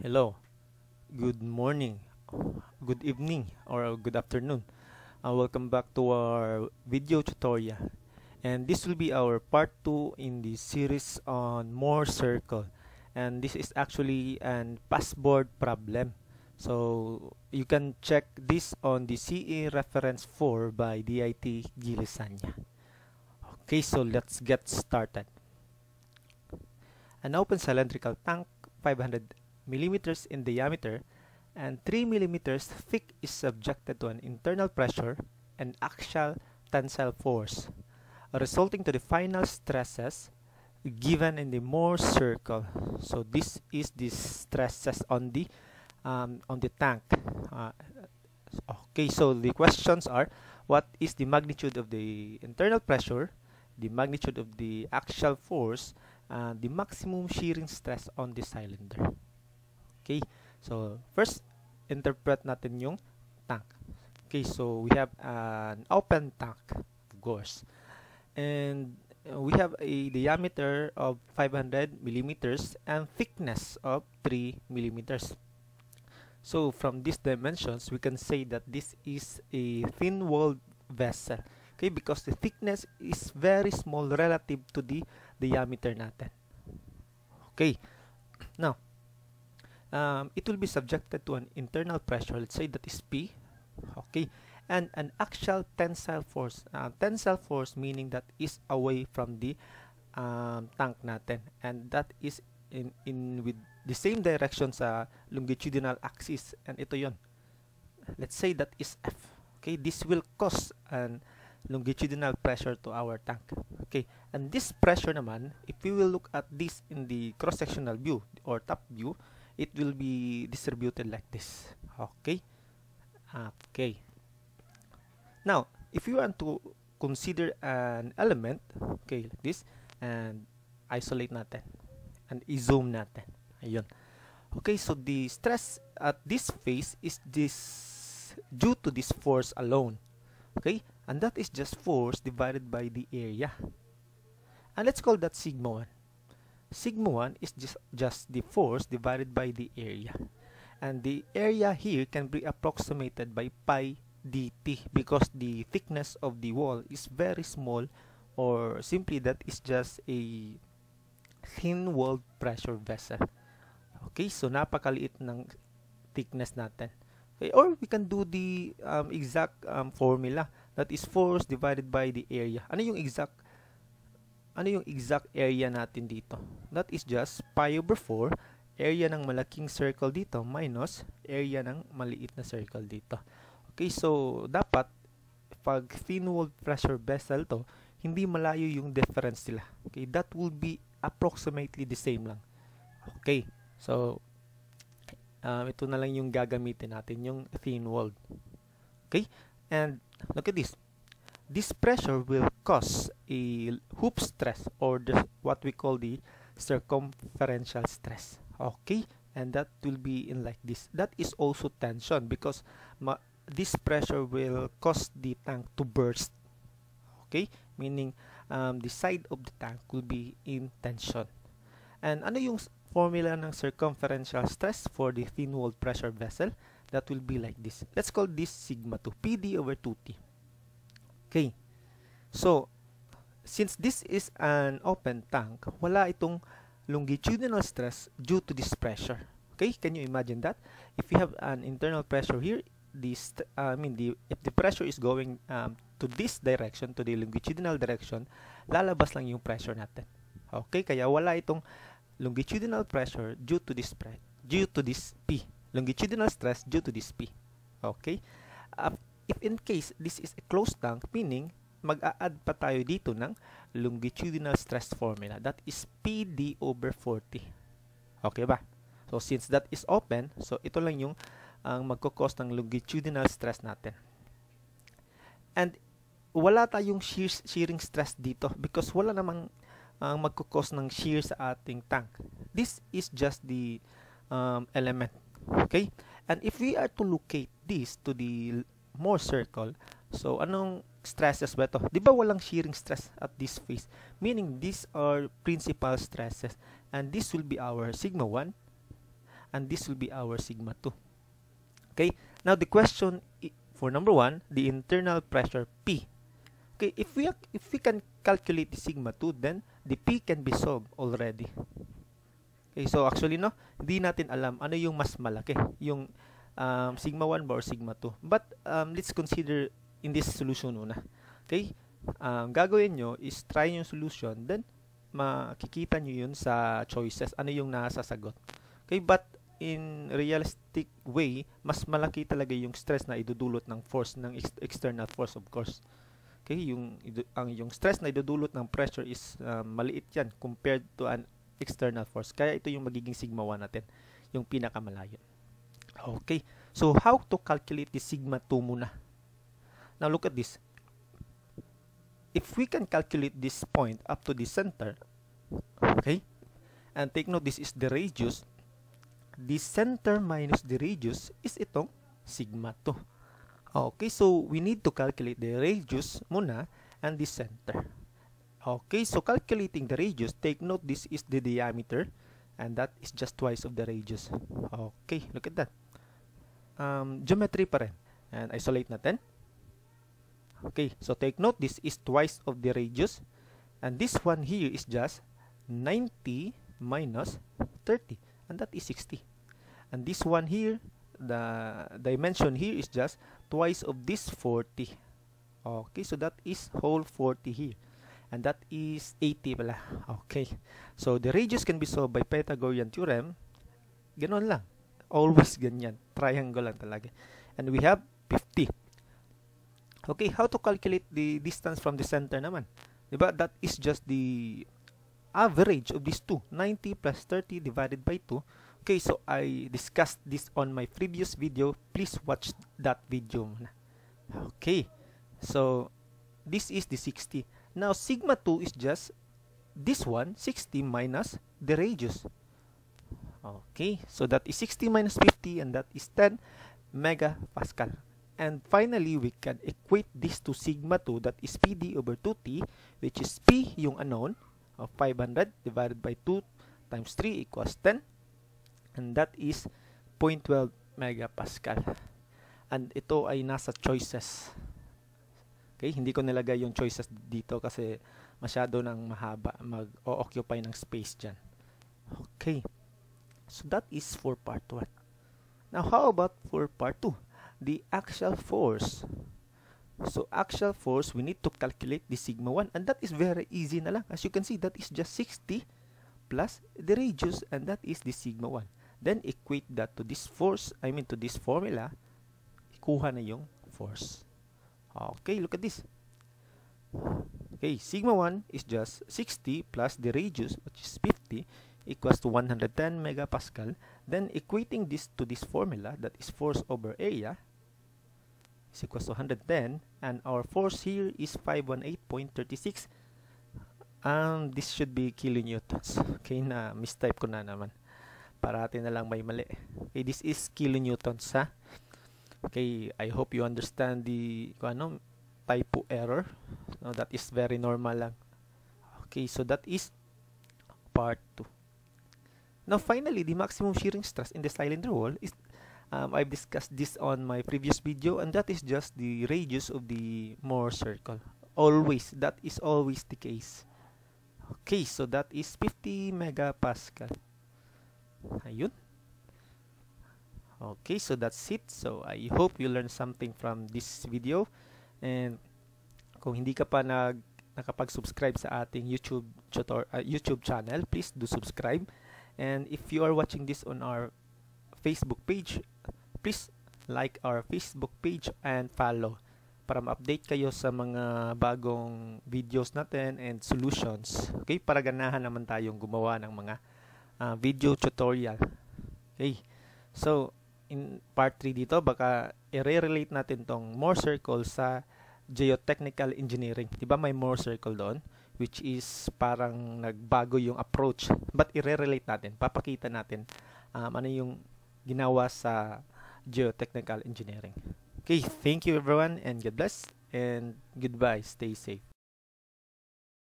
Hello, good morning, good evening, or good afternoon. Welcome back to our video tutorial. And this will be our part 2 in the series on Mohr circle. And this is actually an passboard problem. So you can check this on the CE reference 4 by DIT Gilisanya. Okay, so let's get started. An open cylindrical tank 500 millimeters in diameter and 3 millimeters thick is subjected to an internal pressure and axial tensile force, resulting to the final stresses given in the Mohr circle. So this is the stresses on the tank. Okay, so the questions are: what is the magnitude of the internal pressure, the magnitude of the axial force, and the maximum shearing stress on the cylinder? Okay, so first, interpret natin yung tank. Okay, so we have an open tank, of course. And we have a diameter of 500 millimeters and thickness of 3 millimeters. So from these dimensions, we can say that this is a thin-walled vessel. Okay, because the thickness is very small relative to the diameter natin. Okay, now, it will be subjected to an internal pressure, let's say that is P, okay, and an axial tensile force. Tensile force meaning that is away from the tank natin, and that is in with the same direction sa longitudinal axis, and ito yon. Let's say that is F. Okay, this will cause an longitudinal pressure to our tank. Okay, and this pressure naman, if we will look at this in the cross-sectional view or top view, it will be distributed like this. Okay, okay. Now, if you want to consider an element, okay, like this, and isolate natin and i-zoom natin. Ayun. Okay, so the stress at this phase is this due to this force alone. Okay, and that is just force divided by the area. And let's call that sigma 1. Sigma 1 is just the force divided by the area. And the area here can be approximated by pi dt because the thickness of the wall is very small, or simply that is just a thin-walled pressure vessel. Okay, so napakaliit ng thickness natin. Okay, or we can do the exact formula, that is force divided by the area. Ano yung exact area natin dito? That is just pi over 4, area ng malaking circle dito minus area ng maliit na circle dito. Okay, so dapat pag thin-walled pressure vessel to, hindi malayo yung difference nila. Okay, that will be approximately the same lang. Okay, so ito na lang yung gagamitin natin, yung thin-walled. Okay, and look at this. This pressure will cause a hoop stress, or what we call the circumferential stress. Okay, and that will be in like this. That is also tension because this pressure will cause the tank to burst. Okay, meaning the side of the tank will be in tension. And ano yung formula ng circumferential stress for the thin-walled pressure vessel? That will be like this. Let's call this sigma 2, PD over 2T. Okay, so since this is an open tank, wala itong longitudinal stress due to this pressure. Okay, can you imagine that? If you have an internal pressure here, if the pressure is going to this direction, to the longitudinal direction, lalabas lang yung pressure natin. Okay, kaya wala itong longitudinal pressure due to this P. Longitudinal stress due to this P. Okay, if in case this is a closed tank, meaning mag-a-add pa tayo dito ng longitudinal stress formula. That is PD over 40. Okay ba? So since that is open, so ito lang yung magkukos ng longitudinal stress natin. And wala tayong shearing stress dito because wala namang magkukos ng shear sa ating tank. This is just the element. Okay? And if we are to locate this to the Mohr circle, so anong stresses ba ito? Di ba walang shearing stress at this phase? Meaning these are principal stresses, and this will be our sigma 1, and this will be our sigma 2. Okay, now the question for number 1, the internal pressure P. Okay, if we can calculate the sigma 2, then the P can be solved already. Okay, so actually no, hindi natin alam ano yung mas malaki, yung sigma 1 ba or sigma 2. But let's consider in this solution muna. Okay, gagawin nyo is try yung solution, then makikita nyo yun sa choices, ano yung nasa sagot. Okay, but in realistic way, mas malaki talaga yung stress na idudulot ng force, ng external force, of course. Okay, yung stress na idudulot ng pressure is maliit yan compared to an external force. Kaya ito yung magiging sigma 1 natin, yung pinakamalayo. Okay, so how to calculate the sigma 2 muna? Now look at this. If we can calculate this point up to the center, okay, and take note, this is the radius. The center minus the radius is itong sigma 2. Okay, so we need to calculate the radius muna and the center. Okay, so calculating the radius, take note this is the diameter and that is just twice of the radius. Okay, look at that. Geometry pa rin. And isolate natin. Okay, so take note this is twice of the radius and this one here is just 90 minus 30 and that is 60. And this one here, the dimension here is just twice of this 40. Okay, so that is whole 40 here. And that is 80 pala. Okay. So, the radius can be solved by Pythagorean theorem. Ganon lang. Always ganyan. Triangle lang talaga. And we have 50. Okay, how to calculate the distance from the center naman? Diba? That is just the average of these two. 90 plus 30 divided by 2. Okay, so I discussed this on my previous video. Please watch that video muna. Okay. So, this is the 60. Now, sigma 2 is just this one, 60 minus the radius. Okay, so that is 60 minus 50 and that is 10 megapascal. And finally, we can equate this to sigma 2, that is PD over 2T, which is P, yung unknown, of 500 divided by 2 times 3 equals 10. And that is 0.12 megapascal. And ito ay nasa choices. Okay, hindi ko nilagay yung choices dito kasi masyado nang mahaba, mag-occupy ng space dyan. Okay, so that is for part 1. Now, how about for part 2? The axial force. So, axial force, we need to calculate the sigma 1 and that is very easy na lang. As you can see, that is just 60 plus the radius and that is the sigma 1. Then, equate that to this force, to this formula, ikuha na yung force. Okay, look at this. Okay, sigma 1 is just 60 plus the radius, which is 50, equals to 110 megapascal. Then equating this to this formula, that is force over area, is equals to 110, and our force here is 518.36. This should be kilonewtons. Okay, na mistype ko na naman. Parati na lang may mali. Okay, this is kilonewtons, ha? Okay, I hope you understand the typo error. No, that is very normal lang. Okay, so that is part 2. Now, finally, the maximum shearing stress in the cylinder wall is, I've discussed this on my previous video, and that is just the radius of the Mohr's circle. Always, that is always the case. Okay, so that is 50 megapascal. Ayun. Okay, so that's it. So I hope you learned something from this video. And kung hindi ka pa nakapag-subscribe sa ating YouTube channel, please do subscribe. And if you are watching this on our Facebook page, please like our Facebook page and follow para ma-update kayo sa mga bagong videos natin and solutions. Okay, para ganahan naman tayong gumawa ng mga video tutorial. Okay, so in part 3 dito, baka i-relate natin tong Mohr's circle sa geotechnical engineering. Diba may Mohr's circle doon? Which is parang nagbago yung approach. But i-relate natin, papakita natin ano yung ginawa sa geotechnical engineering. Okay, thank you everyone and God bless and goodbye. Stay safe.